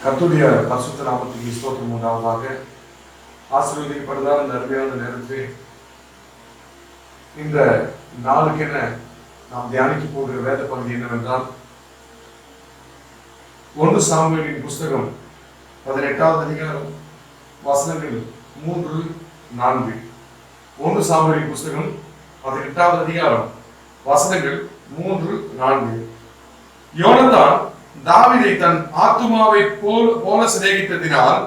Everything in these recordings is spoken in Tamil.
கர்த்தருடைய பரிசுத்த நாமத்துக்கு ஸ்தோத்திரம் உண்டாவதாக. ஆசீர்வதிக்கப்படுதால் இந்த அருமையான நேரத்தில் இந்த நாளுக்கு என்ன நாம் தியானிக்க போகிற வேத பகுதி என்னவென்றால் 1 சாமுவேலின் புஸ்தகம் 18வது அதிகாரம் வசனங்கள் 3-4. 1 சாமுவேலின் புஸ்தகம் 18வது அதிகாரம் வசனங்கள் 3-4. யோனத்தான் தாவீதை தன் ஆத்துமாவை போல சிநேகித்ததினால்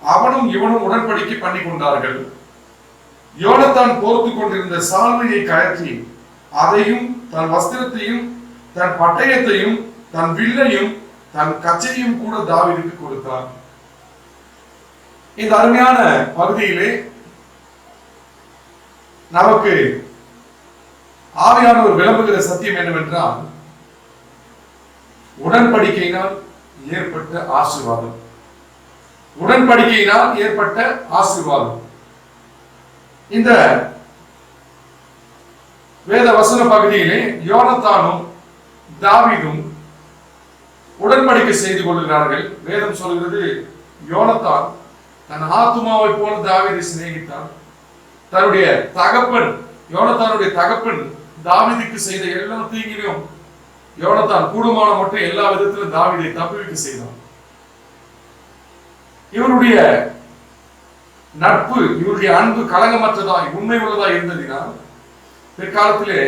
அவனும் இவனும் உடன்படிக்கை பண்ணி கொண்டார்கள். யோனத்தான் போர்த்து கொண்டிருந்த சால்வையை கழற்றி அதையும் தன் வஸ்திரத்தையும் தன் பட்டயத்தையும் தன் வில்லையும் தன் கச்சையும் கூட தாவீதுக்கு கொடுத்தான். இந்த அருமையான பகுதியிலே நமக்கு ஆவியானவர் விளம்புகிற சத்தியம் என்னவென்றால், உடன்படிக்கையினால் ஏற்பட்ட ஆசீர்வாதம். உடன்படிக்கையினால் ஏற்பட்ட ஆசீர்வாதம். இந்த வேத வசன பகுதியிலே யோனத்தானும் தாவீதும் உடன்படிக்கை செய்து கொள்கிறார்கள். வேதம் சொல்கிறது, யோனத்தான் தன் ஆத்துமாவை போல தாவீதை சிநேகித்தான். தன்னுடைய தகப்பன், யோனத்தானுடைய தகப்பன் தாவீதுக்கு செய்த எல்லா தீங்கிலும் யோனத்தான் கூடுமான மட்டும் எல்லா விதத்திலும் தாவீதை தப்புவிக்க செய்தான். இவருடைய நட்பு, இவருடைய அன்பு கலங்கமற்றதாய் உண்மை உள்ளதாய் இருந்ததினால் பிற்காலத்திலே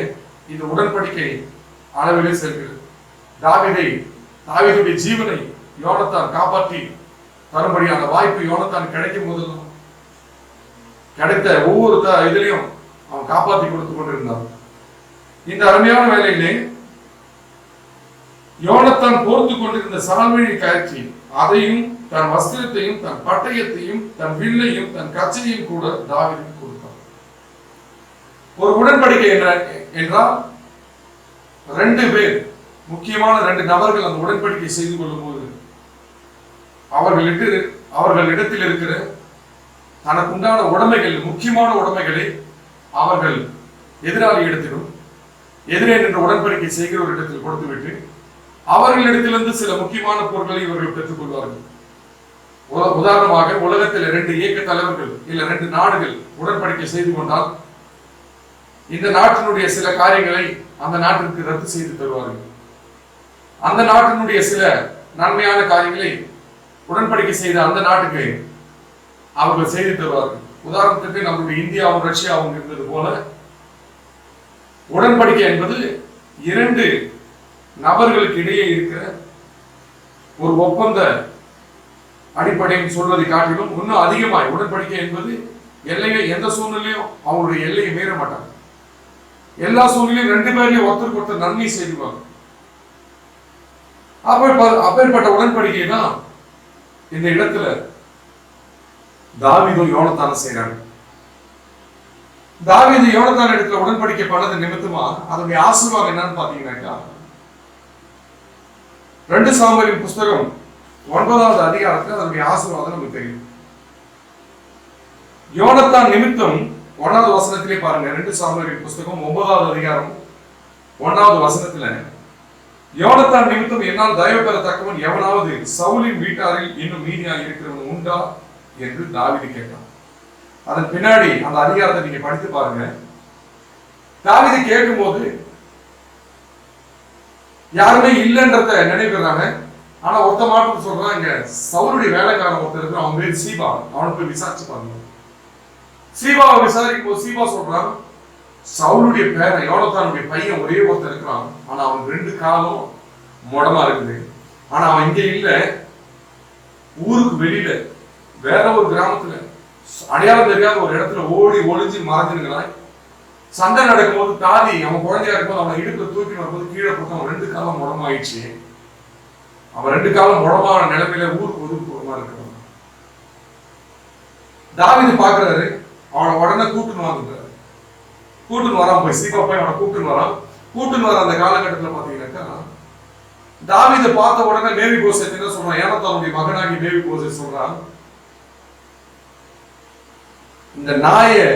இந்த உடன்படிக்கை அளவிலே செல்கிறது. தாவீதுடைய ஜீவனை யோனத்தான் காப்பாற்றி தரும்படியான வாய்ப்பு யோனத்தான் கிடைக்கும் போதெல்லாம் கிடைத்த ஒவ்வொரு இதிலையும் அவன் காப்பாற்றி கொடுத்து கொண்டிருந்தான். இந்த அருமையான வேலையிலே யோனத்தான் போர்த்து கொண்டிருந்த சால்வையை கழற்றி அதையும் தன் வஸ்திரத்தையும் தன் பட்டயத்தையும் தன் வில்லையும் தன் கச்சையும் கூட தாவீதுக்கு கொடுத்தான். ஒரு உடன்படிக்கை என்றால் 2 பேர், முக்கியமான 2 நபர்கள் அந்த உடன்படிக்கை செய்து கொள்ளும் போது அவர்களிடத்தில் இருக்கிற தனக்குண்டான உடைமைகள், முக்கியமான உடைமைகளை அவர்கள் எதிராளி இடத்திலும் எதிரே நின்று உடன்படிக்கை செய்கிற ஒரு இடத்தில் கொடுத்துவிட்டு அவர்களிடத்திலிருந்து சில முக்கியமான பொருட்களை இவர்கள் பெற்றுக் கொள்வார்கள். உதாரணமாக, உலகத்தில் 2 இயக்க தலைவர்கள் இல்ல 2 நாடுகள் உடன்படிக்கை செய்து கொண்டால் இந்த நாட்டினுடைய சில காரியங்களை அந்த நாட்டிற்கு ரத்து செய்து தருவார்கள். அந்த நாட்டினுடைய சில நன்மையான காரியங்களை உடன்படிக்கை செய்த அந்த நாட்டுக்கு அவர்கள் செய்து தருவார்கள். உதாரணத்துக்கு நம்முடைய இந்தியாவும் ரஷ்யாவும் இருந்தது போல உடன்படிக்கை என்பது 2 நபர்களுக்கு இடையே இருக்கிற ஒரு ஒப்பந்த அடிப்படையில் சொல்வதை காட்டிலும் இன்னும் அதிகமாய் உடன்படிக்கை என்பது எல்லையை எந்த சூழ்நிலையும் அவங்களுடைய எல்லையை மீற மாட்டாங்க. எல்லா சூழ்நிலையும் 2 பேர்லயும் ஒருத்தருக்கு ஒருத்தர் நன்மை செய்வாங்க. அப்பேற்பட்ட உடன்படிக்கை தான் இந்த இடத்துல தாவீதும் யோனத்தானும் செய்றாங்க. தாவீது யோனத்தான் இடத்துல உடன்படிக்கை பண்ணது நிமித்தமா அதனுடைய ஆசீர்வாதம் என்னன்னு பாத்தீங்கன்னாக்கா, 2 சாமுவேலின் புஸ்தகம் 9வது அதிகாரத்தில் அதனுடைய ஆசீர்வாதம் நமக்கு தெரியும். யோனத்தான் நிமித்தம் 1வது வசனத்திலே பாருங்க. 2 சாமுவேலின் புஸ்தகம் 9வது அதிகாரம் 1வது வசனத்துல, யோனத்தான் நிமித்தம் என்னால் தயவு பெறத்தக்கவன் எவனாவது சவுலின் வீட்டாரில் இன்னும் மீதியாக இருக்கிறவன் உண்டா என்று தாவீது கேட்டான். அதன் பின்னாடி அந்த அதிகாரத்தை நீங்க படித்து பாருங்க. தாவீது கேட்கும் போது யாருமே இல்லைன்றத நினைக்கிறாங்க. ஆனா ஒருத்த மாற்றம் சொல்றான், இங்க சவுலுடைய வேலைக்காரன் ஒருத்தர் இருக்கு, அவன் பேர் சீபா, அவனை போய் விசாரிச்சு பாருங்க. சீபாவை விசாரிக்கும் போது சீபா சொல்றான், சவுலுடைய பேரன் யோனத்தானுடைய பையன் ஒரே ஒருத்தர் இருக்கிறான், ஆனா அவன் 2 காலும் முடமா இருக்குது. ஆனா அவன் இங்க இல்ல, ஊருக்கு வெளியில வேற ஒரு கிராமத்துல அடையாளம் தெரியாத ஒரு இடத்துல ஓடி ஒளிஞ்சு மறைஞ்சிருக்கிறான். சண்டை நடக்கும் போது தாதி அவன் குழந்தையா இருக்கும்போது அவனை இடுப்புல தூக்கி வரும்போது கீழே போட்டு அவன் 2 காலம் முடமாயிடுச்சு. அவன் 2 காலம் முடமான நிலைமையில ஊருக்கு ஒதுக்கு போறமா இருக்கிறான். தாவீது பாக்குறாரு, அவனை உடனே கூட்டுன்னு வந்துட்டாரு. கூட்டுன்னு வரான், போய் சீபா போய் அவனை கூட்டுன்னு வர அந்த காலகட்டத்தில் பாத்தீங்கன்னாக்கா, தாவீதை பார்த்த உடனே மேவிபோசேத் என்ன சொல்றான், யோனத்தானுடைய மகனாகி மேவிபோசேத் சொல்றான், இந்த நாயை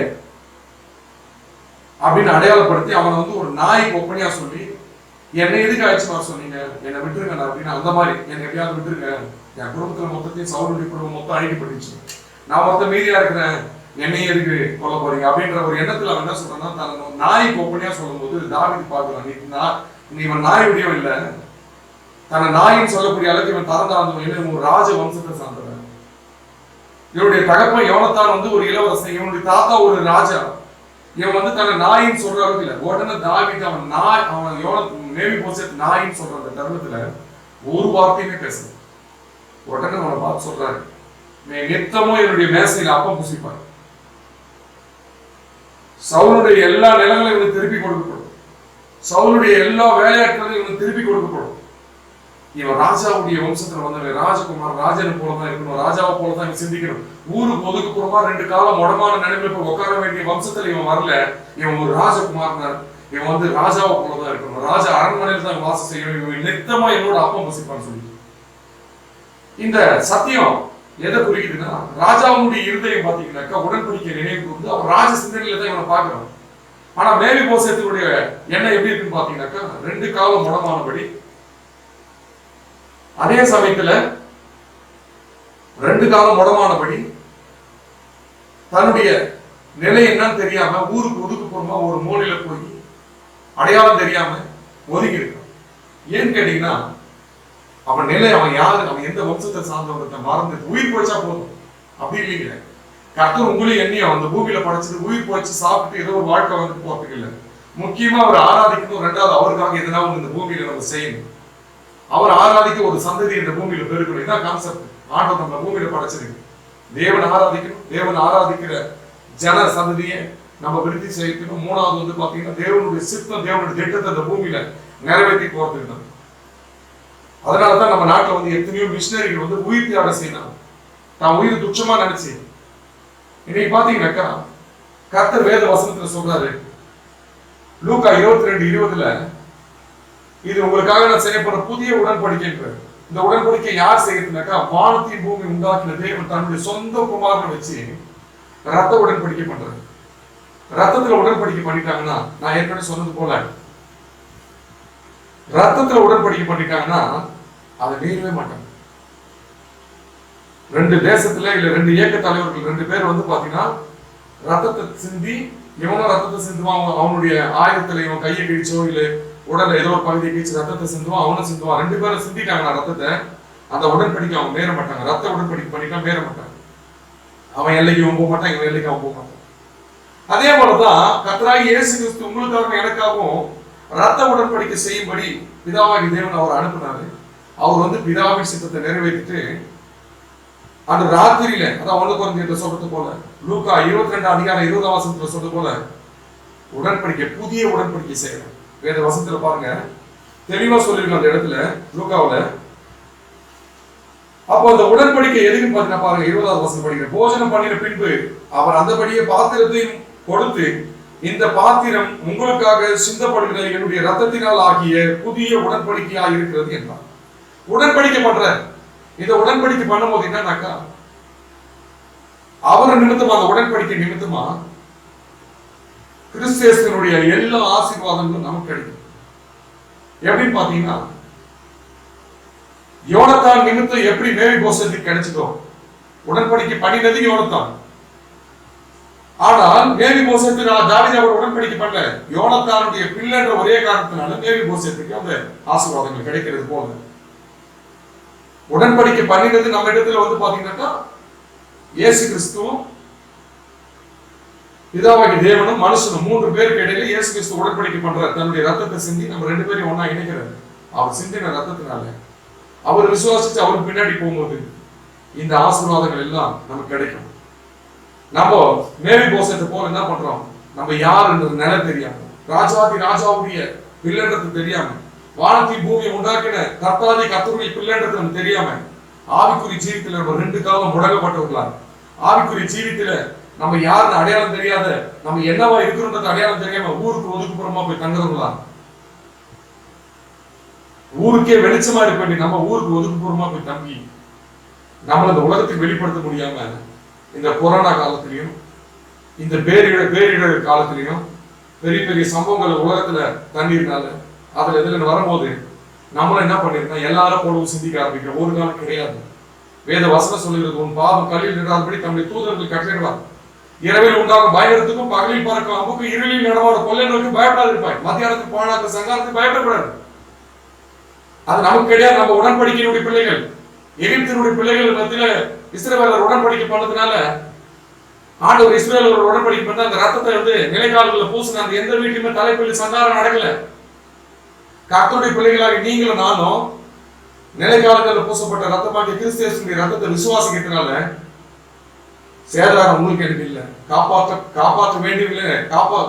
அப்படின்னு அடையாளப்படுத்தி அவனை ஒரு நாய்க்கு ஒப்பனையா சொல்லி என்னை எதுக்கு அழைச்சு வர சொன்னீங்க, என்னை விட்டுருங்க நான் அப்படின்னு அந்த மாதிரி என்னை எப்படியாவது விட்டுருங்க, என் குடும்பத்துல மொத்தத்தையும் சவுளுடைய குடும்பம் மொத்தம் அழிக்கப்பட்டுச்சு, நான் மொத்தம் மீதியா இருக்கிறேன், என்னை எதுக்கு கொல்ல போறீங்க அப்படின்ற ஒரு எண்ணத்துல அவன் என்ன சொல்றான்னா, தன் நாய் கோப்பனையா சொல்லும் போது தாவீது பார்க்கலாம், நீ இவன் நாய் உடையவன் இல்ல, தன்னை நாயின்னு சொல்லக்கூடிய அளவுக்கு இவன் தரந்தாழ்ந்தவன், ஒரு ராஜ வம்சத்தை சார்ந்தவன். இவனுடைய தகப்பன் யோனத்தான் வந்து ஒரு இளவரசன், இவனுடைய தாத்தா ஒரு ராஜா. இவன் வந்து தன்னை நாயின்னு சொல்ற அளவுக்கு இல்லை. உடனே தாவீது அவன் மேவிபோசேத் நாயின்னு சொல்ற அந்த தருணத்துல ஒரு வார்த்தையுமே பேசல. உடனே அவனை பார்த்து சொல்றாரு, நித்தமும் என்னுடைய மேசையில அப்பம் புசிப்பார், சவுலுடைய எல்லா நிலங்களையும் இவனுக்கு திருப்பி கொடுக்கப்படும், சவுலுடைய எல்லா வேலையாட்களையும் இவனுக்கு திருப்பி கொடுக்கப்படும். இவன் ராஜாவுடைய வம்சத்துல வந்தவன், ராஜகுமார் ராஜனை போலதான் இருக்கணும், ராஜாவை போலதான் இவன் சிந்திக்கணும். ஊருக்கு ஒதுக்குப்புறமா 2 காலம் முடமான நிலைமையில போய் உட்கார வேண்டிய வம்சத்துல இவன் வரல. இவன் ஒரு ராஜகுமார், இவன் வந்து ராஜாவை போலதான் இருக்கணும், ராஜா அரண்மனையில் தான் வாசம் செய்யணும், இவன் நித்தமா என்னோட அப்பம் பசிப்பான்னு சொல்லி. இந்த சத்தியம் எதை குறிக்குதுன்னா, ராஜாவுடைய இருதயம் பாத்தீங்கன்னாக்கா உடன்படிக்கை நினைவு வந்து அவர் ராஜ சிந்தனையில தான் இவனை பார்க்கிறோம். ஆனா மேவிபோசேத்துடைய எண்ணம் எப்படி இருக்குன்னு பாத்தீங்கன்னாக்கா 2 காலம் முடமானபடி, அதே சமயத்துல 2 காலம் முடமானபடி தன்னுடைய நிலை என்னன்னு தெரியாம ஊருக்கு ஒதுக்குப்புறமா ஒரு மூலையில போய் அடையாளம் தெரியாம ஒதுங்கி இருக்கான். ஏன்னு கேட்டீங்கன்னா, அவன் நிலை, அவன் யாரு, அவன் எந்த வம்சத்தை சார்ந்தவங்க மறந்து உயிர் போச்சா போதும் அப்படி இல்லைங்க. கர்த்தர் உங்களையும் எண்ணியும் அந்த பூமியில படைச்சது உயிர் போச்சு சாப்பிட்டு ஏதோ ஒரு வாழ்க்கை வந்து போறதுக்கு இல்லை. முக்கியமா அவர் ஆராதிக்கணும், 2வது அவருக்காக எதனா ஒன்று இந்த பூமியில நம்ம செய்யணும், அவர் ஆராதிக்க ஒரு சந்ததி இந்த பூமியில பெருக்கணும். இதான் கான்செப்ட். ஆண்டவர் நம்ம பூமியில படைச்சிருக்கு. தேவன் ஆராதிக்கணும், தேவன் ஆராதிக்கிற ஜன சந்ததியை நம்ம விருத்தி செய்யணும். 3வது வந்து பாத்தீங்கன்னா தேவனுடைய சித்தம், தேவனுடைய திட்டத்தை இந்த பூமியில நிறைவேற்றி போறதுக்கு தான். அதனாலதான் நம்ம நாட்டுல வந்து எத்தனையோ மிஷினரிகள் வந்து உயிர் தியாகம் செய்யணும், நான் உயிர் துச்சமா நினைச்சு. இன்னைக்கு பாத்தீங்கன்னாக்கா கர்த்தர் வேத வசனத்துல சொல்றாரு, லூக்கா 22:20, இது உங்களுக்காக நான் செய்யப்படுற புதிய உடன்படிக்கை. இந்த உடன்படிக்கை யார் செய்யறதுனாக்கா, வானத்தின் பூமி உண்டாக்கின தேவன் தன்னுடைய சொந்த குமாரனை வச்சு ரத்த உடன்படிக்கை பண்றாரு. ரத்தத்துல உடன்படிக்கை பண்ணிட்டாங்கன்னா, நான் ஏற்கனவே சொன்னது போல ரத்தத்துல உடன்படிக்கை பண்ணிட்டாங்கன்னா அதை மீறவே மாட்டாங்க. 2 தேசத்துல இல்ல 2 இயக்க தலைவர்கள் 2 பேர் வந்து பாத்தீங்கன்னா ரத்தத்தை சிந்தி, இவனும் ரத்தத்தை சிந்துவான், அவனுடைய ஆயுதத்துல இவன் கையை கிழிச்சோ இல்ல உடல்ல ஏதோ ஒரு பகுதியை கிழிச்சு ரத்தத்தை சிந்துவான், அவனும் சிந்துவான். 2 பேரும் சிந்திட்டாங்கன்னா ரத்தத்தை, அந்த உடன்படிக்கை அவங்க மீற மாட்டாங்க. ரத்த உடன்படிக்கை பண்ணிட்டா மீற மாட்டாங்க. அவன் எல்லைக்கு அவன் போக மாட்டான், இவன் எல்லைக்கு அவன் போக மாட்டான். அதே போலதான் கர்த்தராகிய இயேசு கிறிஸ்து உங்களுக்காகவும் எனக்காகவும் ரத்த உடன்படிக்கை செய்யும்படி பிதாவாகி தேவன் அவர் அனுப்பினாரு. அவர் வந்து பிதாவின் சித்தத்தை நிறைவேற்றிட்டு அந்த ராத்திரியில, அதான் 1 கொரிந்தியர் சொல்றது போல, லூக்கா 22:20 சொல்றது போல உடன்படிக்கை, புதிய உடன்படிக்கை செய்யணும். வேத வசனத்துல பாருங்க, தெளிவா சொல்லிருக்கோம் அந்த இடத்துல லூக்காவுல. அப்போ அந்த உடன்படிக்கை எதுக்குன்னு பாத்தீங்கன்னா பாருங்க, 20வது வசனம் படிக்கிற, போஜனம் பண்ணின பின்பு அவர் அந்தபடியே பாத்திரத்தையும் கொடுத்து, இந்த பாத்திரம் உங்களுக்காக சிந்தப்படுகிற என்னுடைய ரத்தத்தினால் ஆகிய புதிய உடன்படிக்கையா இருக்கிறது என்றார். உடன்படிக்கை பண்ற, இந்த உடன்படிக்கை பண்ணும் போது என்னன்னாக்கா, அவர் நிமித்தமா, அந்த உடன்படிக்கை நிமித்தமா கிறிஸ்தேசனுடைய எல்லா ஆசீர்வாதங்களும் நமக்கு கிடைக்கும். எப்படின்னு பாத்தீங்கன்னா, யோனத்தான் நிமித்தம் எப்படி மேவிபோசேத்துக்கு கிடைச்சதோ, உடன்படிக்கை பண்ணினது யோனத்தான். ஆனால் மேவிபோசேத்துக்கு தாவீது அவர் உடன்படிக்கை பண்ணல, யோனத்தானுடைய பிள்ளைன்ற ஒரே காரணத்தினால மேவிபோசேத்துக்கு அந்த ஆசீர்வாதங்கள் கிடைக்கிறது போல. உடன்படிக்கை பண்ணினது நம்ம இடத்துல வந்து பாத்தீங்கன்னாக்கா இயேசு கிறிஸ்துவும் பிதாவாகி தேவனும் மனுஷனும் 3 பேருக்கு இடையில இயேசு கிறிஸ்து உடன்படிக்கை பண்றார். தன்னுடைய ரத்தத்தை சிந்தி நம்ம 2 பேரையும் ஒன்னா இணைக்கிறார். அவர் சிந்தின ரத்தத்தினால அவர் விசுவாசிச்சு அவருக்கு பின்னாடி போகும்போது இந்த ஆசீர்வாதங்கள் எல்லாம் நமக்கு கிடைக்கும். நம்ம மேவிபோசேத்தை போல என்ன பண்றோம், நம்ம யாருன்றது நிலை தெரியாம, ராஜாவுடைய பிள்ளைன்றது தெரியாம, வானத்தின் பூமியை உண்டாக்கின கர்த்தருடைய பிள்ளைன்றது நமக்கு தெரியாம, ஆவிக்குரிய ஜீவித்துல நம்ம 2 காலம் முடங்கப்பட்டவர்களா, ஆவிக்குரிய ஜீவித்துல நம்ம யாருன்னு அடையாளம் தெரியாத, நம்ம என்னவா இருக்கிறோன்றது அடையாளம் தெரியாம ஊருக்கு ஒதுக்குப்புறமா போய் தங்குறவங்களா, ஊருக்கே வெளிச்சமா இருக்க வேண்டிய நம்ம ஊருக்கு ஒதுக்குப்புறமா போய் தங்கி நம்மள இந்த உலகத்துக்கு வெளிப்படுத்த முடியாம இந்த கொரோனா காலத்திலையும் இந்த பேரிடர் காலத்திலையும் பெரிய பெரிய சம்பவங்கள் உலகத்துல தண்ணீர்னால அதுல இதுல வரும்போது நம்மளும் என்ன பண்ணிருக்கோம், எல்லாரும் போலவும் சிந்திக்க ஆரம்பிக்கிறோம். ஒரு காலம் கிடையாது. வேத வசனம் சொல்லுகிறது, உன் பாவம் கல்லில் நின்றால்படி தம்முடைய தூதர்கள் கட்டளையிடுவார். இரவில் உண்டாகும் பயங்கரத்துக்கும் பகலில் பறக்கும் அம்புக்கும் இருளில் நடமாடும் கொள்ளை நோக்கி பயப்படாது இருப்பாய். மத்தியானத்துக்கு பாழாக்க சங்காரத்துக்கு பயப்படக்கூடாது. அது நமக்கு கிடையாது. நம்ம உடன்படிக்கையினுடைய பிள்ளைகள், எகிப்தினுடைய பிள்ளைகள் மத்தியில இஸ்ரவேலர் உடன்படிக்கை பண்ணதுனால ஆண்டவர் இஸ்ரவேலர் உடன்படிக்கை பண்ண அந்த ரத்தத்தை நிலைக்கால்களில் பூசின அந்த எந்த வீட்டுமே தலைப்பில் சங்காரம் நடக்கல. கர்த்தருடைய பிள்ளைகளாக நீங்களும் நானும் நிலைக்காலங்களில் பூசப்பட்ட ரத்தமாகிய கிறிஸ்து இயேசுவின் ரத்தத்தை விசுவாசிக்கிறதுனால சேதாரம் உங்களுக்கு எனக்கு இல்லை. காப்பாற்ற வேண்டியவங்களே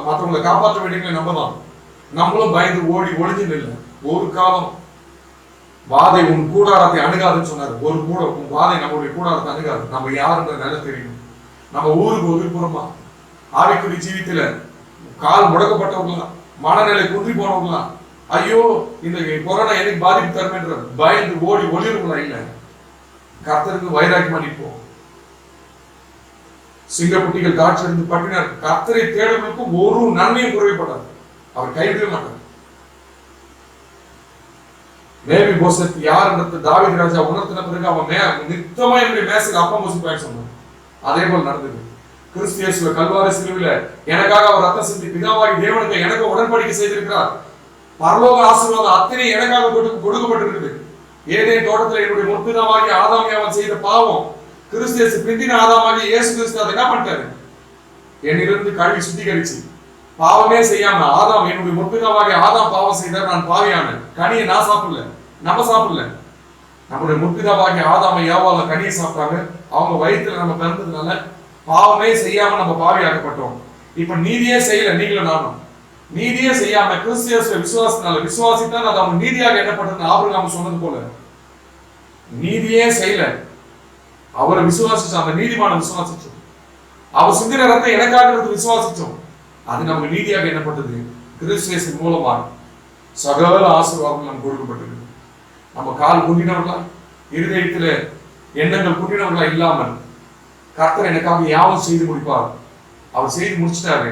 மற்றவங்களை காப்பாற்ற வேண்டியவங்களே நம்ம தான். நம்மளும் பயந்து ஓடி ஒளிஞ்சு இல்லை. ஒரு காலம் வாதை உன் கூடாரத்தை அணுகாதுன்னு சொன்னாரு. உன் வாதை நம்மளுடைய கூடாரத்தை அணுகாது. நம்ம யாருன்ற நல்லா தெரியும். நம்ம ஊருக்கு ஒதுக்குப்புறமா ஆவிக்குறி ஜீவித்துல கால் முடக்கப்பட்டவங்களா, மனநிலை குன்றி போனவங்களா, ஐயோ இந்த கொரோனா எனக்கு பாதிப்பு தருமென்ற பயந்து ஓடி ஒளிருங்களா இல்ல, கர்த்தருக்கு வைராக்கியமா நிற்போம். சிங்கக்குட்டிகள் காட்சி இருந்து பட்டினார். கர்த்தரை தேடுவதற்கும் ஒரு நன்மையும் குறையப்படாது. அவர் கைவிடவே மாட்டார். மேபி போசத் யாருன்றது தாவீது ராஜா உணர்த்தின பிறகு அவன் நித்தமா என்னுடைய மேசையில் அப்பம் போசிப்பான்னு சொன்னான். அதே போல் நடந்தது. கிறிஸ்து இயேசுவை கல்வாரி சிலுவையில எனக்காக அவர் ரத்தம் சிந்தி பிதாவாகி தேவனுக்கு எனக்கு உடன்படிக்கை செய்திருக்கிறார். பரலோக ஆசீர்வாதம் அத்தனை எனக்காக கொடுக்கப்பட்டிருக்குது. ஏதேன் தோட்டத்தில் என்னுடைய முற்பிதாவாகி ஆதாமை அவன் செய்த பாவம் கிறிஸ்து இயேசு பிந்தின ஆதாமாகி இயேசு கிறிஸ்து அதை என்ன பண்ணிட்டாரு, என்னிலிருந்து கழுவி சுத்திகரிச்சு பாவமே செய்யாம ஆதாம் என்னுடைய முற்பிதாவாகி ஆதாம் பாவம் செய்தார், நான் பாவியான கனியை நான் சாப்பிடல, நம்ம சாப்பிடல. நம்முடைய முற்பிதாவாகி ஆதாமை யாவால கனியை சாப்பிட்டாங்க. அவங்க வயிற்றுல நம்ம பிறந்ததுனால பாவமே செய்யாம நம்ம பாவியாக்கப்பட்டோம். இப்ப நீதியே செய்யல நீங்களும் நானும். நீதியே செய்யாம கிறிஸ்து இயேசுவை விசுவாசித்தான் அது அவங்க நீதியாக எண்ணப்பட்டது. ஆபிரகாம் சொன்னது போல நீதியே செய்யல, அவரை விசுவாசிச்சோம். அந்த நீதிமான விசுவாசிச்சோம். அவர் சிந்தின ரத்தம் எனக்காக விசுவாசிச்சோம். அது நமக்கு நீதியாக எண்ணப்பட்டது. கிறிஸ்து இயேசு மூலமா சகல ஆசீர்வாதம் நமக்கு கொடுக்கப்பட்டது. நம்ம கால் குண்டினவர்களா, இருதயத்துல எண்ணங்கள் குண்டினவர்களா இல்லாமல் கர்த்தர் எனக்காக யாவும் செய்து முடிப்பார். அவர் செய்து முடிச்சிட்டாரு.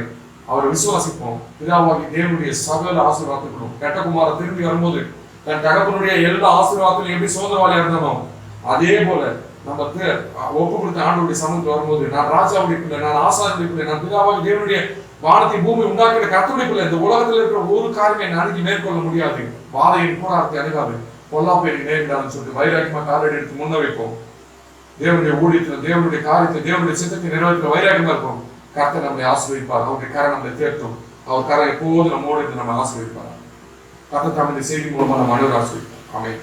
அவரை விசுவாசிப்போம். பிதாவாகி தேவனுடைய சகல ஆசீர்வாதங்களும் கெட்டகுமார திரும்பி வரும்போது தன் தகப்பனுடைய எல்லா ஆசீர்வாதத்திலும் எப்படி சோதரவாளியா இருந்தானோ அதே போல நம்ம ஒப்பு கொடுத்த ஆண்டவருடைய சமூகத்தில் வரும்போது நான் ராஜாவுடைய பிள்ளை, நான் ஆசாரியனுடைய பிள்ளை, நான் பிதாவாகி தேவனுடைய வானத்தை பூமி உண்டாக்கிற கர்த்தருடைய பிள்ளை. இந்த உலகத்தில் இருக்கிற ஒரு காரியமே என்னை அணுகி மேற்கொள்ள முடியாது. வாதையின் கூடாரத்தை அணுகாது, பொல்லாப்பு எனக்கு நேரிடாதுன்னு சொல்லிட்டு வைராக்கியமா காலடி எடுத்து முன்ன வைப்போம். தேவனுடைய ஊழியத்தில், தேவனுடைய காரியத்தை, தேவனுடைய சித்தத்தை நிறைவேற்ற வைராக்கியமா இருப்போம். கர்த்தர் நம்மை ஆசீர்வதிப்பார். அவருடைய கரை நம்மை தேர்த்தும். அவர் கரை எப்போது நம்மோடு இருந்து நம்ம ஆசீர்வதிப்பார். கர்த்தர் தம்முடைய செய்தி மூலமா நம்ம அனைவரும் ஆசீர்வதிப்பார். ஆமென்.